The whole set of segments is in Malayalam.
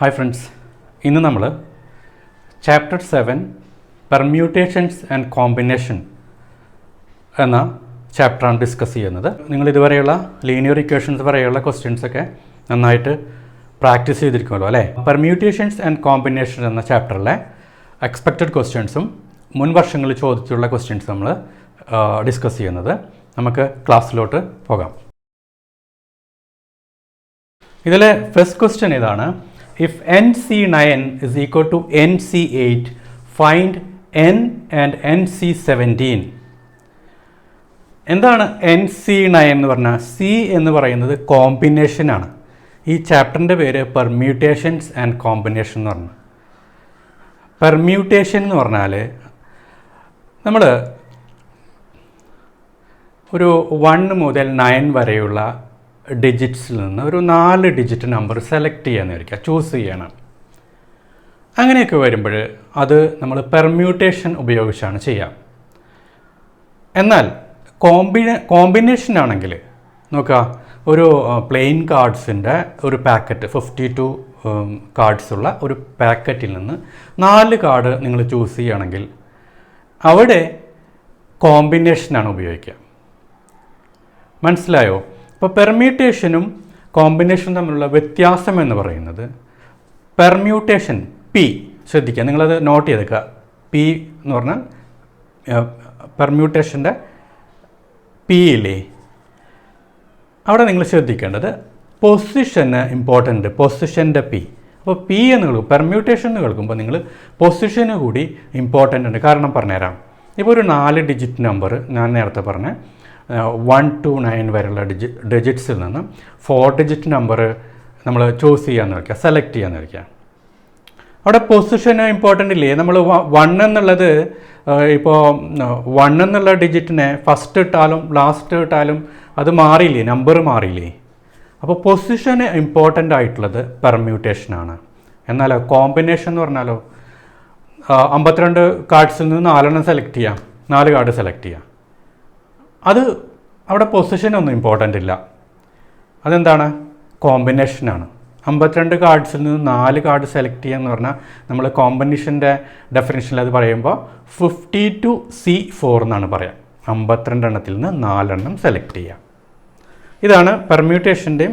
ഹായ് ഫ്രണ്ട്സ്, ഇന്ന് നമ്മൾ ചാപ്റ്റർ 7 പെർമ്യൂട്ടേഷൻസ് ആൻഡ് കോമ്പിനേഷൻ എന്ന ചാപ്റ്ററാണ് ഡിസ്കസ് ചെയ്യുന്നത്. നിങ്ങൾ ഇതുവരെയുള്ള ലീനിയർ ഇക്വേഷൻസ് വരെയുള്ള ക്വസ്റ്റ്യൻസൊക്കെ നന്നായിട്ട് പ്രാക്ടീസ് ചെയ്തിരിക്കുമല്ലോ അല്ലേ? പെർമ്യൂട്ടേഷൻസ് ആൻഡ് കോമ്പിനേഷൻ എന്ന ചാപ്റ്ററിലെ എക്സ്പെക്റ്റഡ് ക്വസ്റ്റ്യൻസും മുൻ വർഷങ്ങളിൽ ചോദിച്ചിട്ടുള്ള ക്വസ്റ്റ്യൻസ് നമ്മൾ ഡിസ്കസ് ചെയ്യുന്നത്. നമുക്ക് ക്ലാസ്സിലോട്ട് പോകാം. ഇതിലെ ഫസ്റ്റ് ക്വസ്റ്റ്യൻ ഇതാണ്: if NC9 is equal to NC8, find N and NC17. എന്താണ് NC9 എന്ന് പറഞ്ഞാൽ? C എന്ന് പറയുന്നത് കോമ്പിനേഷനാണ്. ഈ ചാപ്റ്ററിൻ്റെ പേര് പെർമ്യൂട്ടേഷൻസ് ആൻഡ് കോമ്പിനേഷൻ എന്ന് പറഞ്ഞു. പെർമ്യൂട്ടേഷൻ എന്ന് പറഞ്ഞാൽ നമ്മൾ ഒരു 1 മുതൽ 9 വരെയുള്ള ഡിജിറ്റ്സിൽ നിന്ന് ഒരു 4 ഡിജിറ്റ് നമ്പർ സെലക്ട് ചെയ്യാമെന്നിരിക്കുക, ചൂസ് ചെയ്യണം. അങ്ങനെയൊക്കെ വരുമ്പോൾ അത് നമ്മൾ പെർമ്യൂട്ടേഷൻ ഉപയോഗിച്ചാണ് ചെയ്യുക. എന്നാൽ കോമ്പിനേഷൻ ആണെങ്കിൽ നോക്കുക, ഒരു പ്ലെയിൻ കാർഡ്സിൻ്റെ ഒരു പാക്കറ്റ് 52 കാർഡ്സ് ഉള്ള ഒരു പാക്കറ്റിൽ നിന്ന് 4 കാർഡ് നിങ്ങൾ ചൂസ് ചെയ്യുകയാണെങ്കിൽ അവിടെ കോമ്പിനേഷനാണ് ഉപയോഗിക്കുക. മനസ്സിലായോ? ഇപ്പോൾ പെർമ്യൂട്ടേഷനും കോമ്പിനേഷനും തമ്മിലുള്ള വ്യത്യാസം എന്ന് പറയുന്നത്, പെർമ്യൂട്ടേഷൻ പി, ശ്രദ്ധിക്കുക, നിങ്ങളത് നോട്ട് ചെയ്തേക്കുക. പി എന്ന് പറഞ്ഞാൽ പെർമ്യൂട്ടേഷൻ്റെ പി ഇല്ലേ, അവിടെ നിങ്ങൾ ശ്രദ്ധിക്കേണ്ടത് പൊസിഷന് ഇമ്പോർട്ടൻ്റ്, പൊസിഷൻ്റെ പി. അപ്പോൾ പി എന്ന് കേൾക്കും, പെർമ്യൂട്ടേഷൻ എന്ന് കേൾക്കുമ്പോൾ നിങ്ങൾ പൊസിഷന് കൂടി ഇമ്പോർട്ടൻ്റ് ഉണ്ട്. കാരണം പറഞ്ഞുതരാം. ഇപ്പോൾ ഒരു 4 ഡിജിറ്റ് നമ്പർ ഞാൻ നേരത്തെ പറഞ്ഞ 1 to 9 വരെയുള്ള ഡിജിറ്റ്സിൽ നിന്ന് 4 ഡിജിറ്റ് നമ്പർ നമ്മൾ ചൂസ് ചെയ്യാമെന്ന് വയ്ക്കുക, സെലക്ട് ചെയ്യാമെന്ന് വയ്ക്കുക. അവിടെ പൊസിഷൻ ഇമ്പോർട്ടൻ്റ് ഇല്ലേ? നമ്മൾ 1 എന്നുള്ളത് ഇപ്പോൾ 1 എന്നുള്ള ഡിജിറ്റിനെ ഫസ്റ്റ് ഇട്ടാലും ലാസ്റ്റ് ഇട്ടാലും അത് മാറിയില്ലേ, നമ്പർ മാറിയില്ലേ? അപ്പോൾ പൊസിഷന് ഇമ്പോർട്ടൻ്റ് ആയിട്ടുള്ളത് പെർമ്യൂട്ടേഷനാണ്. എന്നാലോ കോമ്പിനേഷൻ എന്ന് പറഞ്ഞാലോ 52 കാർഡ്സിൽ നിന്ന് 4 സെലക്ട് ചെയ്യാം, 4 കാർഡ് സെലക്ട് ചെയ്യാം. അത് അവിടെ പൊസിഷനൊന്നും ഇമ്പോർട്ടൻ്റ് ഇല്ല. അതെന്താണ്? കോമ്പിനേഷനാണ്. 52 കാർഡ്സിൽ നിന്ന് 4 കാർഡ് സെലക്ട് ചെയ്യുക എന്ന് പറഞ്ഞാൽ നമ്മൾ കോമ്പിനേഷൻ്റെ ഡെഫിനിഷനിൽ അത് പറയുമ്പോൾ 52C4 എന്നാണ് പറയുക. 52 എണ്ണത്തിൽ നിന്ന് 4 എണ്ണം സെലക്ട് ചെയ്യുക. ഇതാണ് പെർമ്യൂട്ടേഷൻ്റെയും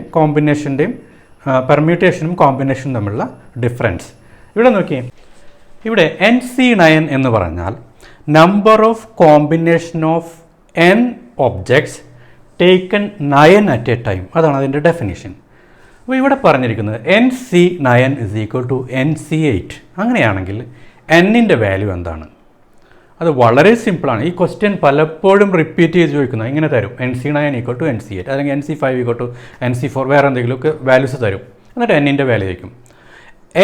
കോമ്പിനേഷനും തമ്മിലുള്ള ഡിഫറൻസ്. ഇവിടെ നോക്കിയേ, ഇവിടെ NC9 എന്ന് പറഞ്ഞാൽ number of combination of n objects taken 9 at a time. അതാണ് അതിൻ്റെ ഡെഫിനിഷൻ. അപ്പോൾ ഇവിടെ പറഞ്ഞിരിക്കുന്നത് NC9 is equal to NC8. അങ്ങനെയാണെങ്കിൽ എന്നിൻ്റെ വാല്യൂ എന്താണ്? അത് വളരെ സിമ്പിളാണ്. ഈ ക്വസ്റ്റ്യൻ പലപ്പോഴും റിപ്പീറ്റ് ചെയ്ത് ചോദിക്കുന്നത് ഇങ്ങനെ തരും: NC9 ഈക്വൽ ടു NC8 അല്ലെങ്കിൽ NC5 ഈക്വൽ ടു NC4, വേറെ എന്തെങ്കിലുമൊക്കെ വാല്യൂസ് തരും. എന്നിട്ട് എന്നിൻ്റെ വാല്യൂ ചോദിക്കും.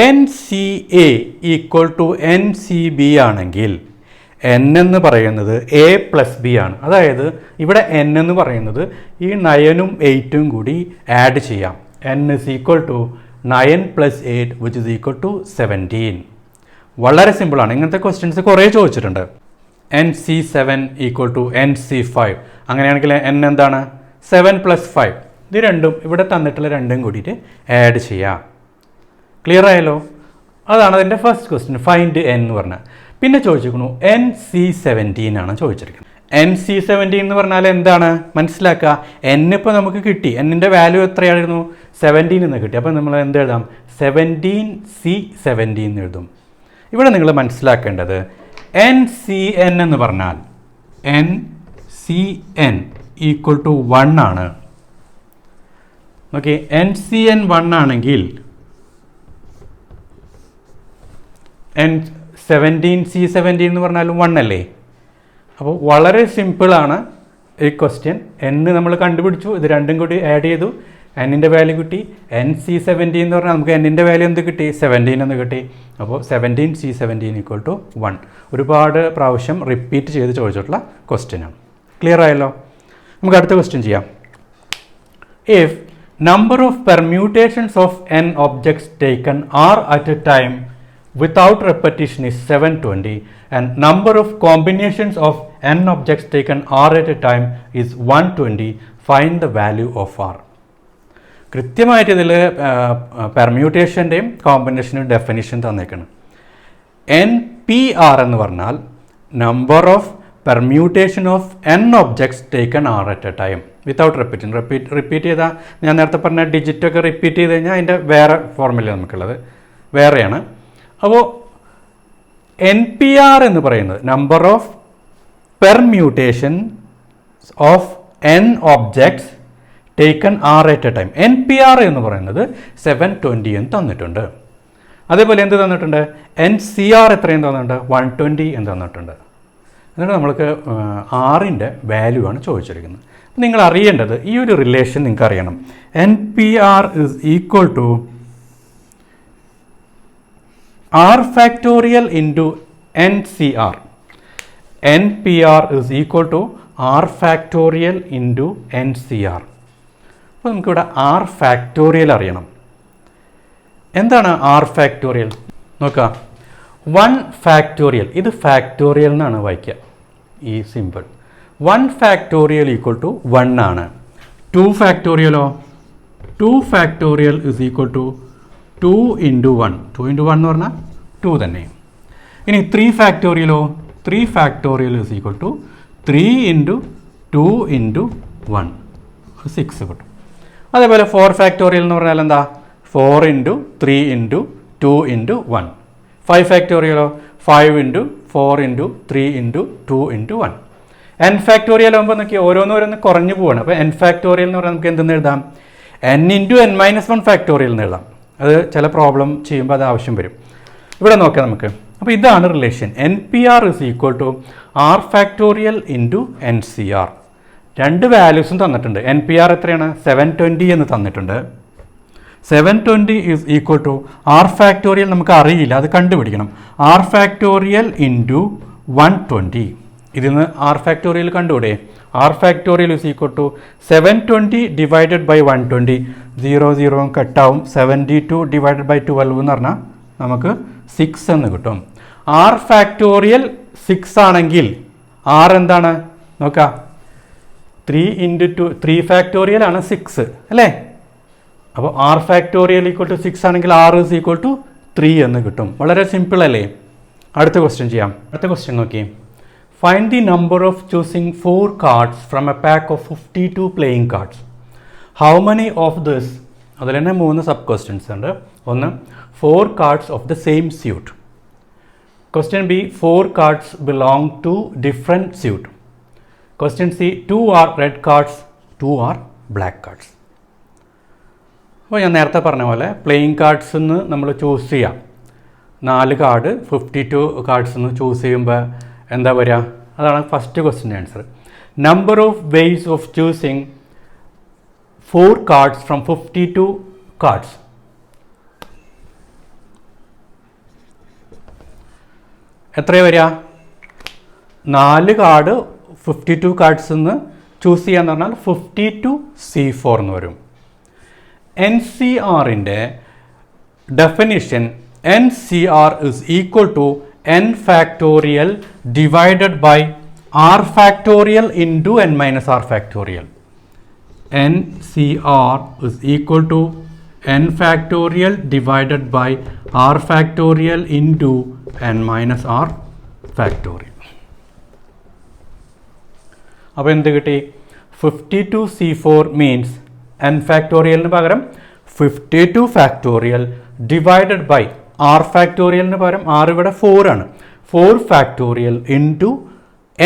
NCA ഈക്വൽ ടു NCB ആണെങ്കിൽ n എന്ന് പറയുന്നത് a പ്ലസ് ബി ആണ്. അതായത് ഇവിടെ n എന്ന് പറയുന്നത് ഈ 9ഉം 8ഉം കൂടി ആഡ് ചെയ്യാം. n is equal to 9 plus 8 which is equal to 17. വളരെ സിമ്പിളാണ്. ഇങ്ങനത്തെ ക്വസ്റ്റ്യൻസ് കുറേ ചോദിച്ചിട്ടുണ്ട്. NC7 equal to NC5. അങ്ങനെയാണെങ്കിൽ n എന്താണ്? 7 പ്ലസ് 5. ഇത് രണ്ടും ഇവിടെ തന്നിട്ടുള്ള രണ്ടും കൂടിയിട്ട് ആഡ് ചെയ്യാം. ക്ലിയർ ആയല്ലോ? അതാണ് അതിൻ്റെ ഫസ്റ്റ് ക്വസ്റ്റ്യൻ, ഫൈൻഡ് n എന്ന് പറഞ്ഞാൽ. പിന്നെ ചോദിച്ചിരിക്കുന്നു NC17 ആണ് ചോദിച്ചിരിക്കുന്നത്. NC17 എന്ന് പറഞ്ഞാൽ എന്താണ്? മനസ്സിലാക്കുക, n ഇപ്പോൾ നമുക്ക് കിട്ടി, എന്നിൻ്റെ വാല്യൂ എത്രയായിരുന്നു? 17 എന്ന് കിട്ടി. അപ്പോൾ നമ്മൾ എന്ത് എഴുതാം? 17C17 എന്ന് എഴുതും. ഇവിടെ നിങ്ങൾ മനസ്സിലാക്കേണ്ടത് NCN എന്ന് പറഞ്ഞാൽ NCN ഈക്വൽ ടു 1 ആണ്. ഓക്കെ, NCN 1 ആണെങ്കിൽ C17 എന്ന് പറഞ്ഞാലും 1 അല്ലേ? അപ്പോൾ വളരെ സിമ്പിളാണ് ഈ ക്വസ്റ്റ്യൻ. n നമ്മൾ കണ്ടുപിടിച്ചു, ഇത് രണ്ടും കൂടി ആഡ് ചെയ്തു, എന്നിൻ്റെ വാല്യൂ കിട്ടി. NC17 എന്ന് പറഞ്ഞാൽ നമുക്ക് എന്നിൻ്റെ വാല്യൂ എന്ത് കിട്ടി? 17 എന്ന് കിട്ടി. അപ്പോൾ 17C17 ഈക്വൽ ടു 1. ഒരുപാട് പ്രാവശ്യം റിപ്പീറ്റ് ചെയ്ത് ചോദിച്ചിട്ടുള്ള ക്വസ്റ്റ്യനാണ്. ക്ലിയർ ആയല്ലോ? നമുക്ക് അടുത്ത ക്വസ്റ്റ്യൻ ചെയ്യാം. If number of permutations of n objects taken r at a time without repetition is 720 and number of combinations of n objects taken r at a time is 120, find the value of r. കൃത്യമായിട്ട് ഇതിൽ പെർമ്യൂട്ടേഷൻ്റെയും കോമ്പിനേഷൻ്റെയും ഡെഫിനിഷൻ തന്നേക്കാണ്. NPR എന്ന് പറഞ്ഞാൽ number of permutation of n objects taken r at a time without repeat ചെയ്താൽ ഞാൻ നേരത്തെ പറഞ്ഞ ഡിജിറ്റൊക്കെ റിപ്പീറ്റ് ചെയ്ത് കഴിഞ്ഞാൽ അതിൻ്റെ വേറെ ഫോർമുല നമുക്കുള്ളത് വേറെയാണ്. അപ്പോൾ NPR എന്ന് പറയുന്നത് number of permutation of n objects taken r at a time. NPR എന്ന് പറയുന്നത് 720 എന്ന് തന്നിട്ടുണ്ട്. അതേപോലെ എന്ത് തന്നിട്ടുണ്ട്? NCR എത്രയും തന്നിട്ടുണ്ട്? 120 എന്ന് തന്നിട്ടുണ്ട്. എന്നിട്ട് നമ്മൾക്ക് ആറിൻ്റെ വാല്യൂ ആണ് ചോദിച്ചിരിക്കുന്നത്. അപ്പോൾ നിങ്ങൾ അറിയേണ്ടത് ഈ ഒരു റിലേഷൻ നിങ്ങൾക്ക് അറിയണം. NPR is equal to R factorial into NCR. NPR is equal to R factorial into NCR. അപ്പോൾ നമുക്കിവിടെ R factorial അറിയണം. എന്താണ് R factorial? നോക്കാം. 1 factorial. ഇത് factorial എന്നാണ് വായിക്കുക ഈ സിമ്പിൾ. 1 factorial equal to 1 ആണ്. 2 factorialോ? 2 factorial is equal to 2 into 1. 2 into 1 എന്ന് പറഞ്ഞാൽ 2 തന്നെ. ഇനി 3 factorialോ? 3 factorial is equal to 3 into 2 into 1. 6 കിട്ടും. അതേപോലെ 4 factorial എന്ന് പറഞ്ഞാൽ എന്താ? 4 into 3 into 2 into 1. 5 factorialോ? 5 into 4 into 3 into 2 into 1. n factorial ആകുമ്പോൾ നോക്കി ഓരോന്നോരോന്ന് കുറഞ്ഞു പോവാണ്. അപ്പോൾ n factorial എന്ന് പറഞ്ഞാൽ നമുക്ക് എന്തെന്ന് എഴുതാം? n into n minus 1 factorial എന്ന് എഴുതാം. അത് ചില പ്രോബ്ലം ചെയ്യുമ്പോൾ അത് ആവശ്യം വരും. ഇവിടെ നോക്കാം നമുക്ക്. അപ്പോൾ ഇതാണ് relation. NPR is equal to R factorial into NCR. രണ്ട് വാല്യൂസും തന്നിട്ടുണ്ട്. NPR എത്രയാണ്? 720 എന്ന് തന്നിട്ടുണ്ട്. 720 is equal to R factorial നമുക്ക് അറിയില്ല, അത് കണ്ടുപിടിക്കണം. R factorial into 120. ഇതിൽ നിന്ന് R factorial കണ്ടുപിടിയേ. R factorial is equal to 720 divided by 120. 0 കട്ടാവും. 72 divided by 12 എന്ന് പറഞ്ഞാൽ നമുക്ക് 6 എന്ന് കിട്ടും. R factorial 6 ആണെങ്കിൽ R എന്താണ് നോക്കാം? 3 into 2 3 factorial ആണ് 6 അല്ലേ? അപ്പോൾ R factorial equal to 6 ആണെങ്കിൽ R is equal to 3 എന്ന് കിട്ടും. വളരെ സിമ്പിൾ അല്ലേ? അടുത്ത ക്വസ്റ്റ്യൻ ചെയ്യാം. അടുത്ത ക്വസ്റ്റ്യൻ നോക്കി. Find the number of choosing 4 cards from a pack of 52 playing cards. How many of this? അതിൽ തന്നെ 3 സബ് ക്വസ്റ്റ്യൻസ് ഉണ്ട്. ഒന്ന് 4 cards of the same suit. Question B, 4 cards belong to different suit. Question C, 2 are red cards, 2 are black cards. അപ്പോൾ ഞാൻ നേരത്തെ പറഞ്ഞ പോലെ പ്ലേയിങ് കാർഡ്സ് നിന്ന് നമ്മൾ ചൂസ് ചെയ്യാം. 4 കാർഡ് 52 കാർഡ്സ് നിന്ന് ചൂസ് ചെയ്യുമ്പോൾ എന്താ വരിക? അതാണ് ഫസ്റ്റ് ക്വസ്റ്റ്യൻ്റെ answer. Number of ways of choosing 4 cards from 52 cards. എത്രയാണ് വരിക? 4 കാർഡ് 52 കാർഡ്സ് നിന്ന് ചൂസ് ചെയ്യാന്ന് പറഞ്ഞാൽ 52C4 എന്ന് വരും. NCRൻ്റെ definition NCR is equal to n factorial divided by r factorial into n minus r factorial. NCR is equal to n factorial divided by r factorial into n minus r factorial. അപ്പോൾ എന്ത് കിട്ടി? 52C4 മീൻസ് n ഫാക്ടോറിയലിന് പകരം 52 ഫാക്ടോറിയൽ ഡിവൈഡഡ് ബൈ r ഫാക്ടോറിയലിന് പകരം r ഇവിടെ 4 ആണ്. 4 factorial into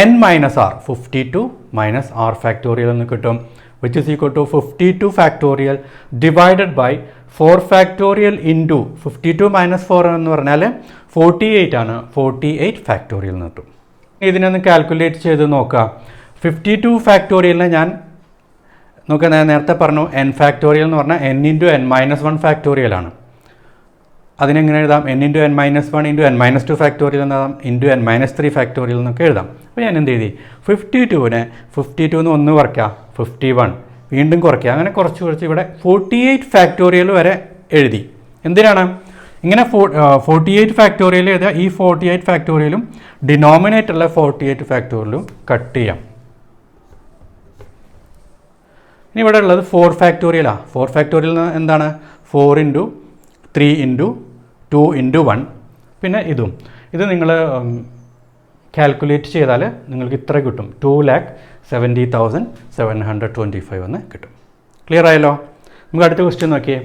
n minus r 52 minus r factorial എന്ന് കിട്ടും. Which is equal to 52 factorial divided by 4 factorial into 52 minus 4 എന്ന് പറഞ്ഞാൽ 48 ആണ്. 48 ഫാക്ടോറിയൽ എന്ന് കിട്ടും. ഇതിനൊന്ന് കാൽക്കുലേറ്റ് ചെയ്ത് നോക്കാം. 52 ഫാക്ടോറിയലിനെ ഞാൻ നേരത്തെ പറഞ്ഞു n ഫാക്ടോറിയൽ എന്ന് പറഞ്ഞാൽ n ഇൻറ്റു n മൈനസ് 1 ഫാക്ടോറിയലാണ്. അതിനെങ്ങനെ എഴുതാം? n into n minus 1 into n minus 2 factorial എന്നാകാം, ഇൻറ്റു n മൈനസ് 3 ഫാക്ടോറിയൽ എന്നൊക്കെ എഴുതാം. അപ്പോൾ ഞാൻ എന്ത് എഴുതി? 52നെ 52 എന്ന് 1 കുറയ്ക്കുക, 51 വീണ്ടും കുറയ്ക്കുക, അങ്ങനെ കുറച്ച് ഇവിടെ 48 ഫാക്ടോറിയൽ വരെ എഴുതി. എന്തിനാണ് ഇങ്ങനെ 48 ഫാക്ടോറിയൽ എഴുതുക? ഈ 48 ഫാക്ടോറിയലും ഡിനോമിനേറ്ററിലെ 48 ഫാക്ടോറിയലും കട്ട് ചെയ്യാം. ഇനി ഇവിടെ ഉള്ളത് 4 ഫാക്ടോറിയലാണ്. 4 ഫാക്ടോറിയൽ എന്താണ്? 4 × 3 × 2 × 1. പിന്നെ ഇത് നിങ്ങൾ കാൽക്കുലേറ്റ് ചെയ്താൽ നിങ്ങൾക്ക് ഇത്ര കിട്ടും, 2,70,725 എന്ന് കിട്ടും. ക്ലിയർ ആയല്ലോ? നമുക്ക് അടുത്ത ക്വസ്റ്റ്യൻ നോക്കിയേ.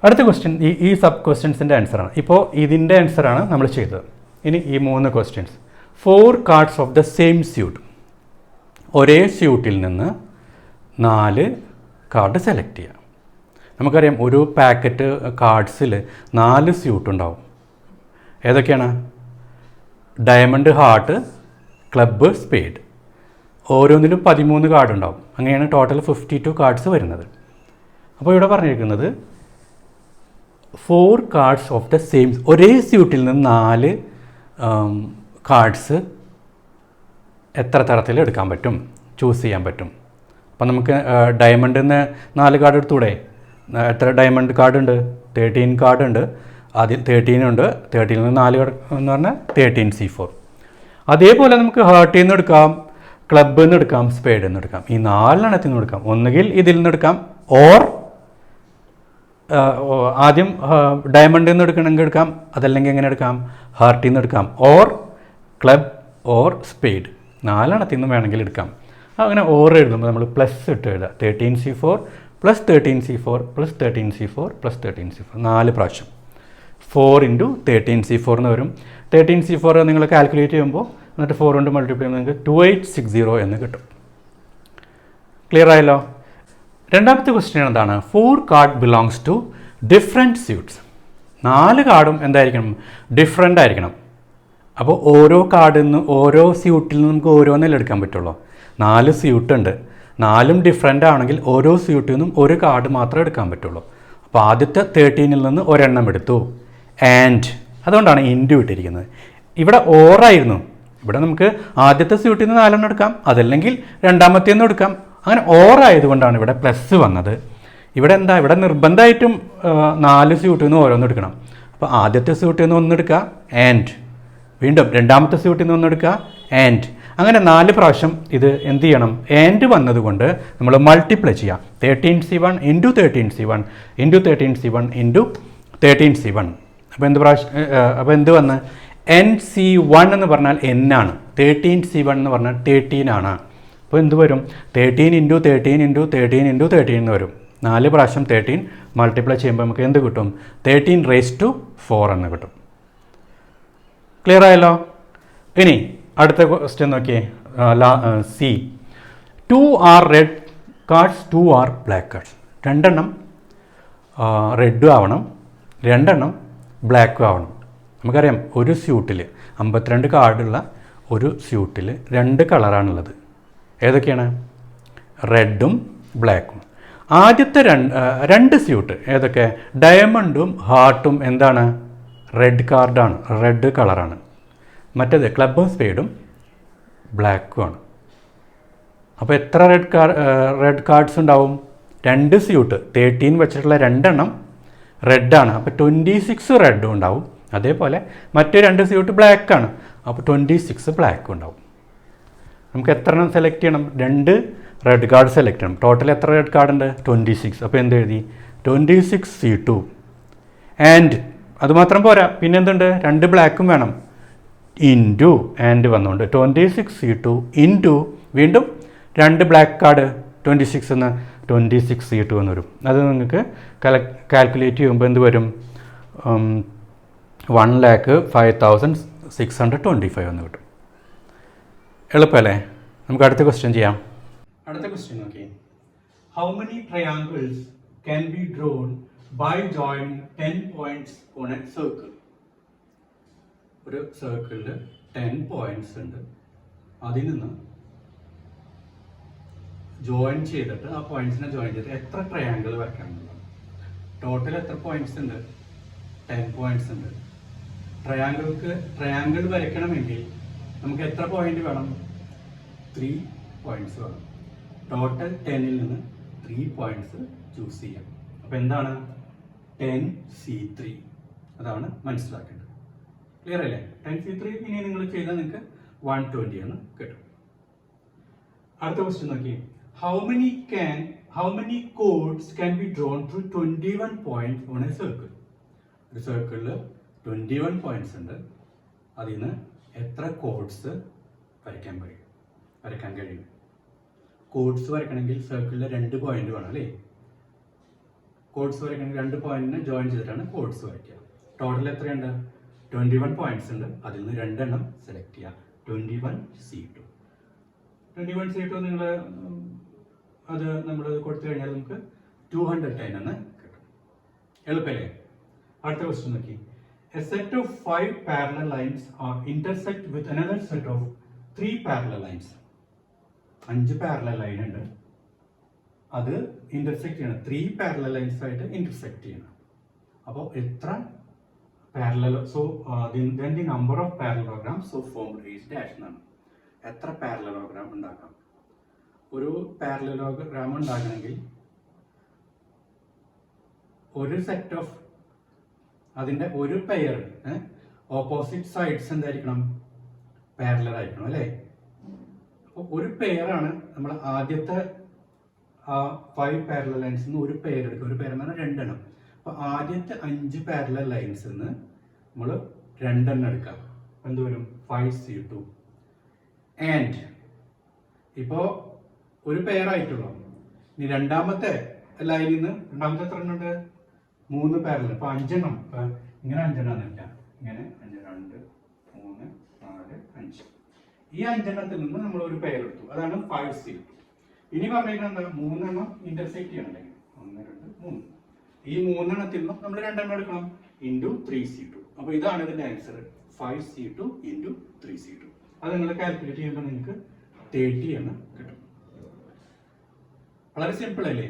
അടുത്ത ക്വസ്റ്റ്യൻ ഈ സബ് ക്വസ്റ്റ്യൻസിൻ്റെ ആൻസറാണ്. ഇപ്പോൾ ഇതിൻ്റെ ആൻസറാണ് നമ്മൾ ചെയ്തത്. ഇനി ഈ 3 questions. 4 cards of the same suit. ഒരേ സ്യൂട്ടിൽ നിന്ന് 4 കാർഡ് സെലക്ട് ചെയ്യുക. നമുക്കറിയാം ഒരു പാക്കറ്റ് കാർഡ്സിൽ 4 സ്യൂട്ട് ഉണ്ടാവും. ഏതൊക്കെയാണ്? Diamond, heart, club, spade. ഓരോന്നിലും 13 കാർഡ് ഉണ്ടാവും. അങ്ങനെയാണ് ടോട്ടൽ 52 കാർഡ്സ് വരുന്നത്. അപ്പോൾ ഇവിടെ പറഞ്ഞിരിക്കുന്നത് 4 കാർഡ്സ് ഓഫ് ദ സെയിം, ഒരേ സ്യൂട്ടിൽ നിന്ന് 4 കാർഡ്സ് എത്ര തരത്തിൽ എടുക്കാൻ പറ്റും, ചൂസ് ചെയ്യാൻ പറ്റും. അപ്പം നമുക്ക് ഡയമണ്ടിൽ നിന്ന് 4 കാർഡ് എടുത്തൂടെ? എത്ര ഡയമണ്ട് കാർഡ് ഉണ്ട്? 13 കാർഡ് ഉണ്ട്. ആദ്യം 13 ഉണ്ട്. 13 നിന്ന് 4 എന്ന് പറഞ്ഞാൽ 13C4. അതേപോലെ നമുക്ക് ഹാർട്ടിൽ നിന്ന് എടുക്കാം, ക്ലബ്ബിൽ നിന്ന് എടുക്കാം, സ്പേഡിൽ നിന്ന് എടുക്കാം. ഈ 4 എണ്ണത്തിൽ നിന്ന് എടുക്കാം. ഒന്നുകിൽ ഇതിൽ നിന്ന് എടുക്കാം, ഓർ ആദ്യം ഡയമണ്ടിൽ നിന്ന് എടുക്കണമെങ്കിൽ എടുക്കാം, അതല്ലെങ്കിൽ എങ്ങനെ എടുക്കാം? ഹാർട്ടിൽ നിന്ന് എടുക്കാം, ഓർ ക്ലബ്, ഓർ സ്പേഡ്. 4 എണ്ണത്തിൽ നിന്ന് വേണമെങ്കിൽ എടുക്കാം. അങ്ങനെ ഓർ എഴുതുമ്പോൾ നമ്മൾ പ്ലസ് ഇട്ട് എഴുതാം. 13C4 + 13C4 + 13C4 + 13C4 4 പ്രാവശ്യം. 4 × 13C4 എന്ന് വരും. 13C4 നിങ്ങൾ കാൽക്കുലേറ്റ് ചെയ്യുമ്പോൾ എന്നിട്ട് 4 കൊണ്ട് മൾട്ടിപ്ലൈ ചെയ്യുമ്പോൾ നിങ്ങൾക്ക് 2860 എന്ന് കിട്ടും. ക്ലിയർ ആയല്ലോ? രണ്ടാമത്തെ ക്വസ്റ്റ്യൻ എന്താണ്? 4 card belongs to different suits. 4 കാർഡും എന്തായിരിക്കണം? ഡിഫറെൻ്റ് ആയിരിക്കണം. അപ്പോൾ ഓരോ കാർഡിൽ നിന്ന്, ഓരോ സ്യൂട്ടിൽ നിന്ന് നമുക്ക് ഓരോന്നല്ലേ എടുക്കാൻ പറ്റുള്ളൂ. 4 സ്യൂട്ട് ഉണ്ട്. 4ഉം ഡിഫറെൻ്റ് ആണെങ്കിൽ ഓരോ സ്യൂട്ടിൽ നിന്നും ഒരു കാർഡ് മാത്രമേ എടുക്കാൻ പറ്റുള്ളൂ. അപ്പോൾ ആദ്യത്തെ 13ൽ നിന്ന് ഒരെണ്ണം എടുത്തു. ആൻഡ് അതുകൊണ്ടാണ് ഇൻറ്റു ഇട്ടിരിക്കുന്നത്. ഇവിടെ ഓറായിരുന്നു. ഇവിടെ നമുക്ക് ആദ്യത്തെ സ്യൂട്ടിൽ നിന്ന് 4 എണ്ണം എടുക്കാം, അതല്ലെങ്കിൽ രണ്ടാമത്തേന്ന് എടുക്കാം. അങ്ങനെ ഓറായതുകൊണ്ടാണ് ഇവിടെ പ്ലസ് വന്നത്. ഇവിടെ എന്താ? ഇവിടെ നിർബന്ധമായിട്ടും 4 സ്യൂട്ടിൽ നിന്ന് ഓരോന്ന് എടുക്കണം. അപ്പോൾ ആദ്യത്തെ സ്യൂട്ടിൽ നിന്ന് 1 എടുക്കുക, ആൻഡ് വീണ്ടും രണ്ടാമത്തെ സ്യൂട്ടിൽ നിന്ന് 1 എടുക്കുക, ആൻഡ് അങ്ങനെ 4 പ്രാവശ്യം ഇത് എന്ത് ചെയ്യണം? ആൻഡ് വന്നതുകൊണ്ട് നമ്മൾ മൾട്ടിപ്ലൈ ചെയ്യാം. 13C1 × 13C1 × 13C1 × 13C1. അപ്പോൾ എന്ത് വന്ന്? NC1 എന്ന് പറഞ്ഞാൽ N ആണ്. 13C1 എന്ന് പറഞ്ഞാൽ 13 ആണ്. അപ്പോൾ എന്ത് വരും? 13 × 13 × 13 × 13 എന്ന് വരും. 4 പ്രാവശ്യം 13 മൾട്ടിപ്ലൈ ചെയ്യുമ്പോൾ നമുക്ക് എന്ത് കിട്ടും? 13⁴ എന്ന് കിട്ടും. ക്ലിയർ ആയല്ലോ? ഇനി അടുത്ത ക്വസ്റ്റ്യൻ നോക്കിയേ. C. 2 are red cards, 2 are black cards. 2 എണ്ണം റെഡും ആവണം, 2 എണ്ണം ബ്ലാക്കും ആവണം. നമുക്കറിയാം ഒരു സ്യൂട്ടിൽ 52 കാർഡുള്ള ഒരു സ്യൂട്ടിൽ 2 കളറാണുള്ളത്. ഏതൊക്കെയാണ്? റെഡും ബ്ലാക്കും. ആദ്യത്തെ 2 സ്യൂട്ട് ഏതൊക്കെ? ഡയമണ്ടും ഹാർട്ടും എന്താണ്? റെഡ് കാർഡാണ്, റെഡ് കളറാണ്. മറ്റേത് ക്ലബും സ്പേഡും ബ്ലാക്കും ആണ്. അപ്പോൾ എത്ര റെഡ് കാർഡ്സ് ഉണ്ടാവും? 2 സ്യൂട്ട് 13 വെച്ചിട്ടുള്ള 2 എണ്ണം റെഡാണ്. അപ്പോൾ 26 റെഡും ഉണ്ടാവും. അതേപോലെ മറ്റേ 2 സ്യൂട്ട് ബ്ലാക്കാണ്. അപ്പോൾ 26 ബ്ലാക്കും ഉണ്ടാവും. നമുക്ക് എത്ര എണ്ണം സെലക്ട് ചെയ്യണം? 2 റെഡ് കാർഡ് സെലക്ട് ചെയ്യണം. ടോട്ടൽ എത്ര റെഡ് കാർഡ് ഉണ്ട്? 26. അപ്പോൾ എന്ത് എഴുതി? 26C2. ആൻഡ് അതുമാത്രം പോരാ, പിന്നെ എന്തുണ്ട്? 2 ബ്ലാക്കും വേണം. ഇൻറ്റു ആൻഡ് വന്നുകൊണ്ട് 26C2 ഇൻറ്റു വീണ്ടും 2 ബ്ലാക്ക് കാർഡ് 26 എന്ന് 26C2 എന്ന് വരും. അത് നിങ്ങൾക്ക് കാൽക്കുലേറ്റ് ചെയ്യുമ്പോൾ എന്ത് വരും? 1,05,625 എന്ന് കിട്ടും. എളുപ്പമല്ലേ? നമുക്ക് അടുത്ത ക്വസ്റ്റ്യൻ ചെയ്യാം. അടുത്ത ക്വസ്റ്റ്യൻ നോക്കി. How many triangles can be drawn by join 10 points on a circle? ഒരു സർക്കിളിൽ 10 പോയിന്റ്സ് ഉണ്ട്. അതിൽ നിന്ന് ജോയിൻ ചെയ്തിട്ട് ആ പോയിന്റ്സിനെ ജോയിൻ ചെയ്തിട്ട് എത്ര ട്രയാങ്കിൾ വരയ്ക്കണം? ടോട്ടൽ എത്ര പോയിന്റ്സ് ഉണ്ട്? 10 പോയിന്റ്സ് ഉണ്ട്. ട്രയാങ്കിൾ വരയ്ക്കണമെങ്കിൽ നമുക്ക് എത്ര പോയിന്റ് വേണം? 3 പോയിന്റ്സ് വേണം. ടോട്ടൽ 10ൽ നിന്ന് 3 പോയിന്റ്സ് ചൂസ് ചെയ്യാം. അപ്പോൾ എന്താണ്? 10C3. അതാണ് മനസ്സിലാക്കേണ്ടത്. ക്ലിയർ അല്ലേ? 10C3 ഇനി നിങ്ങൾ ചെയ്താൽ നിങ്ങൾക്ക് 120 എന്ന് കിട്ടും. അടുത്ത ക്വസ്റ്റ്യൻ നോക്കി. how many chords can be drawn through 21 points on a circle? ഒരു സർക്കിളിൽ 21 പോയിന്റ്സ് ഉണ്ട്. അതിൽ നിന്ന് എത്ര കോഡ്സ് വരയ്ക്കാൻ കഴിയും? കോഡ്സ് വരയ്ക്കണമെങ്കിൽ സർക്കിളിൽ 2 പോയിന്റ് വേണം അല്ലേ? കോഡ്സ് വരയ്ക്കണമെങ്കിൽ 2 പോയിന്റിനെ ജോയിൻ ചെയ്തിട്ടാണ് കോഡ്സ് വരയ്ക്കുക. ടോട്ടൽ എത്രയുണ്ട്? 21 പോയിന്റ്സ് ഉണ്ട്. അതിൽ നിന്ന് 2 എണ്ണം സെലക്ട് ചെയ്യുക. 21C2 നിങ്ങൾ അത് നമ്മൾ കൊടുത്തു കഴിഞ്ഞാൽ നമുക്ക് 210 എന്ന് കിട്ടും. എളുപ്പല്ലേ? അടുത്ത ക്വസ്റ്റ്യൻ നോക്കി. A set of 5 parallel lines are intersect with another set of 3 parallel lines. 5 parallel line ഉണ്ട്. അത് ഇന്റർസെക്ട് ചെയ്യണം. 3 പാരലൽ ലൈൻസ് ആയിട്ട് ഇന്റർസെക്ട് ചെയ്യണം. അപ്പോൾ എത്ര parallel? So then the number of parallelograms so formed is dash എന്നാണ്. എത്ര പാരലലോഗ്രാം ഉണ്ടാക്കാം? ഒരു പാരലലോഗ്രാം ഉണ്ടാക്കണമെങ്കിൽ ഒരു സെറ്റ് ഓഫ് അതിൻ്റെ ഒരു പെയർ ഓപ്പോസിറ്റ് സൈഡ്സ് എന്തായിരിക്കണം? പാരലൽ ആയിരിക്കണം അല്ലേ? അപ്പോൾ ഒരു പെയറാണ് നമ്മൾ ആദ്യത്തെ 5 പാരലൽ ലൈൻസിൽ നിന്ന് ഒരു പെയർ എടുക്കുക. ഒരു പെയർ എന്ന് പറഞ്ഞാൽ 2 എണ്ണം. അപ്പോൾ ആദ്യത്തെ 5 പാരലൽ ലൈൻസിൽ നിന്ന് നമ്മൾ 2 എണ്ണം എടുക്കാം. എന്ത് വരും? 5C2. ആൻഡ് ഇപ്പോൾ ഒരു പെയർ ആയിട്ടുള്ളൂ. ഇനി രണ്ടാമത്തെ ലൈനിൽ നിന്ന് രണ്ടാമത്തെ എത്ര എണ്ണം ഉണ്ട്? 3 പാരലൽ. അപ്പോൾ 5 എണ്ണം. ഇങ്ങനെ 5 എണ്ണം എന്നില്ല. ഇങ്ങനെ 5, 2, 3, 4, 5. ഈ 5 എണ്ണത്തിൽ നിന്ന് നമ്മൾ ഒരു പെയർ എടുത്തു. അതാണ് 5C2. ഇനി പറഞ്ഞിരിക്കുന്നത് എന്താ? 3 എണ്ണം ഇന്റർസെക്ട് ചെയ്യണമെങ്കിൽ 1, 2, 3. ഈ 3 എണ്ണത്തിൽ നിന്നും നമ്മൾ 2 എണ്ണം എടുക്കണം. Into 3C2. അപ്പോൾ ഇതാണ് ഇതിന്റെ ആൻസർ. 5C2 into 3C2. അത് നിങ്ങൾ കാൽക്കുലേറ്റ് ചെയ്യുമ്പോൾ നിങ്ങൾക്ക് 30 എന്ന് കിട്ടും. വളരെ സിമ്പിൾ അല്ലേ?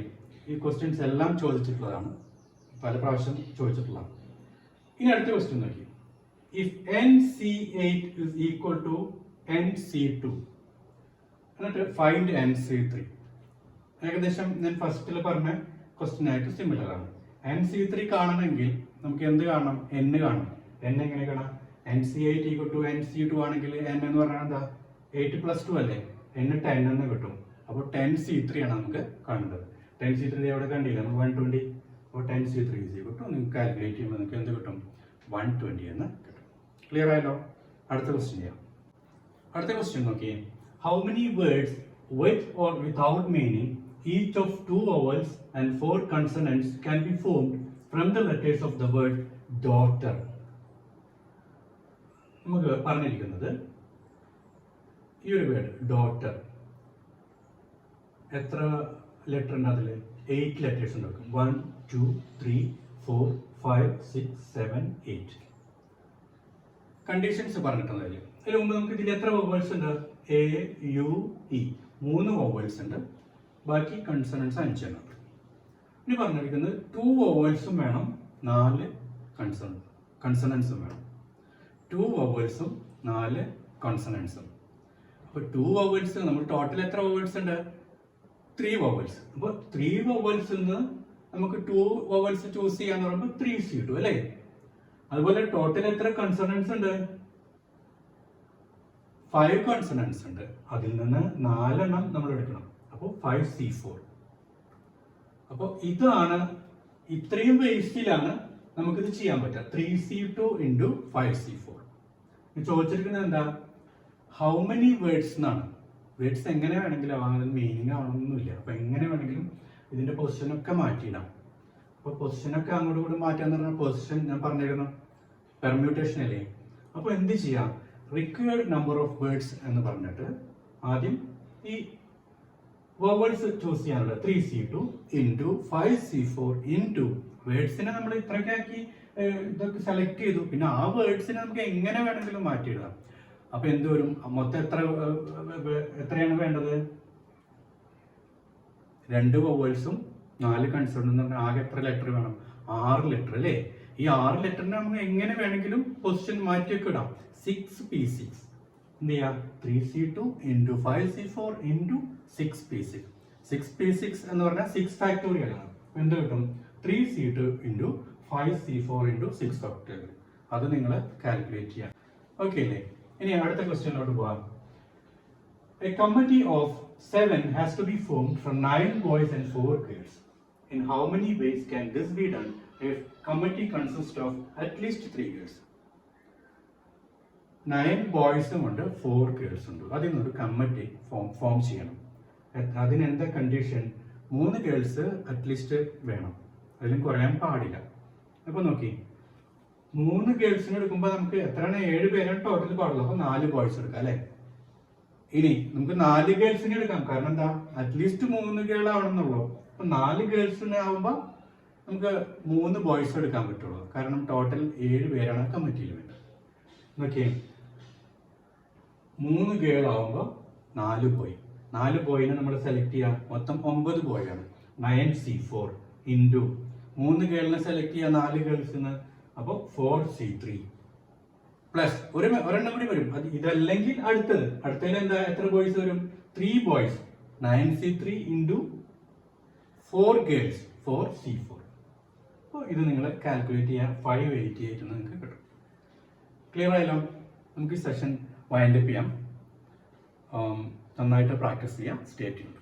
ഈ ക്വസ്റ്റ്യൻസ് എല്ലാം ചോദിച്ചിട്ടുള്ളതാണ്, പല പ്രാവശ്യം ചോദിച്ചിട്ടുള്ളതാണ്. ഇനി അടുത്ത ക്വസ്റ്റ്യൻ നോക്കി. If NC8 is equal to NC2 എന്നിട്ട് ഫൈൻഡ് NC3. ഏകദേശം ഞാൻ ഫസ്റ്റിൽ പറഞ്ഞ ക്വസ്റ്റ്യൻ ആയിട്ട് സിമിലർ ആണ്. NC3 കാണണമെങ്കിൽ നമുക്ക് എന്ത് കാണണം? N കാണണം. N എങ്ങനെ കാണാം? NC8 equal to NC2 ആണെങ്കിൽ N എന്ന് പറഞ്ഞാൽ എന്താ? 8 + 2 അല്ലേ? N 10 എന്ന് കിട്ടും. അപ്പോൾ 10C3 ആണ് നമുക്ക് കാണേണ്ടത്. 10C3 എവിടെ കണ്ടില്ല? നമുക്ക് 120. അപ്പോൾ 10C3 is equal to നിങ്ങൾക്ക് കാൽക്കുലേറ്റ് ചെയ്യുമ്പോൾ നിങ്ങൾക്ക് എന്ത് കിട്ടും? 120 എന്ന് കിട്ടും. ക്ലിയർ ആയല്ലോ? അടുത്ത ക്വസ്റ്റ്യൻ ചെയ്യാം. അടുത്ത ക്വസ്റ്റ്യൻ നോക്കിയേ. How many words with or without meaning, each of 2 vowels and 4 consonants can be formed from the letters of the word daughter? നമുക്ക് പറഞ്ഞിരിക്കുന്നത് ഈ ഒരു വേർഡ് ഡോട്ടർ. എത്ര ലെറ്റർ ഉണ്ട് അതിൽ? 8 ലെറ്റേഴ്സ് ഉണ്ടാക്കും. 1, 2, 3, 4, 5, 6, 7, 8. കണ്ടീഷൻസ് പറഞ്ഞിട്ടുണ്ട് അതിൽ. അതിന് മുമ്പ് നമുക്ക് ഇതിൽ എത്ര വോവൽസ് ഉണ്ട്? A, U, E 3 വോവൽസ് ഉണ്ട്. ബാക്കി കൺസണൻസ് 5 എണ്ണം. ഇനി പറഞ്ഞിരിക്കുന്നത് 2 വോവൽസും വേണം, 4 കൺസണൻസും വേണം. 2 വോവൽസും 4 കോൺസണൻസും. അപ്പോൾ 2 വോവൽസ് നമ്മൾ ടോട്ടൽ എത്ര വോവൽസ് ഉണ്ട്? 3 വോവൽസ്. അപ്പോൾ 3 വോവൽസിൽ നിന്ന് നമുക്ക് 2 വോവൽസ് ചൂസ് ചെയ്യാന്ന് പറയുമ്പോൾ 3C2 അല്ലേ? അതുപോലെ ടോട്ടൽ എത്ര കൺസണൻസ് ഉണ്ട്? 5 കൺസണൻസ് ഉണ്ട്. അതിൽ നിന്ന് 4 എണ്ണം നമ്മൾ എടുക്കണം. അപ്പോൾ 5C4. അപ്പോൾ ഇതാണ്, ഇത്രയും വേസ്റ്റിലാണ് നമുക്കിത് ചെയ്യാൻ പറ്റുക. 3C2 into 5C4. ചോദിച്ചിരിക്കുന്നത് എന്താ? ഹൗ മെനി വേർഡ്സ് എന്നാണ്. വേർഡ്സ് എങ്ങനെ വേണമെങ്കിലും ആവാം, അതിന് മീനിങ് ആവണമെന്നൊന്നുമില്ല. അപ്പോൾ എങ്ങനെ വേണമെങ്കിലും ഇതിൻ്റെ പൊസിഷനൊക്കെ മാറ്റിയിടാം. അപ്പോൾ പൊസിഷനൊക്കെ അങ്ങോട്ടും കൂടി മാറ്റാന്ന് പറഞ്ഞാൽ പൊസിഷൻ ഞാൻ പറഞ്ഞിരുന്നു പെർമ്യൂട്ടേഷൻ അല്ലേ? അപ്പോൾ എന്ത് ചെയ്യാം? റിക്വയർഡ് നമ്പർ ഓഫ് വേർഡ്സ് എന്ന് പറഞ്ഞിട്ട് ആദ്യം ഈ വോവൽസ് ചൂസ് ചെയ്യാനുള്ള 3C2 ഇൻറ്റു 5C4 ഇൻറ്റു വേർഡ്സിനെ നമ്മൾ ഇത്രയൊക്കെ ആക്കി ഇതൊക്കെ സെലക്ട് ചെയ്തു. പിന്നെ ആ വേർഡ്സിനെ നമുക്ക് എങ്ങനെ വേണമെങ്കിലും മാറ്റിയിടാം. അപ്പൊ എന്ത് വരും? മൊത്തം എത്രയാണ് വേണ്ടത്? 2 വോവൽസും 4 കൺസോണൻസും എന്ന് പറഞ്ഞാൽ ആകെ എത്ര ലെറ്റർ വേണം? 6 ലെറ്റർ അല്ലേ? ഈ 6 ലെറ്ററിനെ നമുക്ക് എങ്ങനെ വേണമെങ്കിലും പൊസിഷൻ മാറ്റിയൊക്കെ ഇടാം. 6P6 എന്ത് ചെയ്യാം? 3C2 into 5C4 into 6P6. 6P6 എന്ന് പറഞ്ഞാൽ 6 ഫാക്ടോറിയൽ ആണ്. എന്ത് കിട്ടും? 3C2 into 5C4 into 6 factorial. അത് നിങ്ങൾ കാൽക്കുലേറ്റ് ചെയ്യാം. ഓക്കെ അല്ലേ? ഇനി അടുത്ത ക്വസ്റ്റ്യനിലോട്ട് പോകാം. A committee of 7 has to be formed from 9 boys and 4 girls. In how many ways can this be done if committee consists of at least 3 girls? 9 ബോയ്സും ഉണ്ട് 4 ഗേൾസ് ഉണ്ട്. അതിൽ നിന്നൊരു കമ്മിറ്റി ഫോം ചെയ്യണം. അതിനെന്താ കണ്ടീഷൻ? 3 ഗേൾസ് അറ്റ്ലീസ്റ്റ് വേണം, അതിലും കുറയാൻ പാടില്ല. അപ്പൊ നോക്കി, 3 ഗേൾസിന് എടുക്കുമ്പോൾ നമുക്ക് എത്രയാണ്? 7 പേരാണ് ടോട്ടൽ പാടുള്ളൂ. അപ്പൊ 4 ബോയ്സ് എടുക്കാം അല്ലെ. ഇനി നമുക്ക് 4 ഗേൾസിനെ എടുക്കാം, കാരണം എന്താ, അറ്റ്ലീസ്റ്റ് 3 ഗേൾ ആവണമെന്നുള്ളൂ. അപ്പൊ 4 ഗേൾസിനെ ആവുമ്പോ നമുക്ക് 3 ബോയ്സ് എടുക്കാൻ പറ്റുള്ളൂ, കാരണം ടോട്ടൽ 7 പേരാണ് കമ്മിറ്റിയിൽ വേണ്ടത്. നോക്കിയേ, 3 ഗേൾ ആവുമ്പോൾ 4 ബോയ്. 4 ബോയിനെ നമ്മൾ സെലക്ട് ചെയ്യാം. മൊത്തം 9 ബോയ് ആണ്. 9C4 ഇൻറ്റു 3 ഗേളിനെ സെലക്ട് ചെയ്യാം 4 ഗേൾസിന്. അപ്പോൾ 4C3 പ്ലസ് ഒരെണ്ണം കൂടി വരും. അത് ഇതല്ലെങ്കിൽ അടുത്തതിൽ എന്താ, എത്ര ബോയ്സ് വരും? 3 boys. 9C3 into 4 girls 4C4. അപ്പോൾ ഇത് നിങ്ങൾ കാൽക്കുലേറ്റ് ചെയ്യാൻ 588 നിങ്ങൾക്ക് കിട്ടും. ക്ലിയർ ആയല്ലോ? നമുക്ക് ഈ സെഷൻ വൈൻഡപ്പ് ചെയ്യാം. നന്നായിട്ട് പ്രാക്ടീസ് ചെയ്യാം. Stay tuned.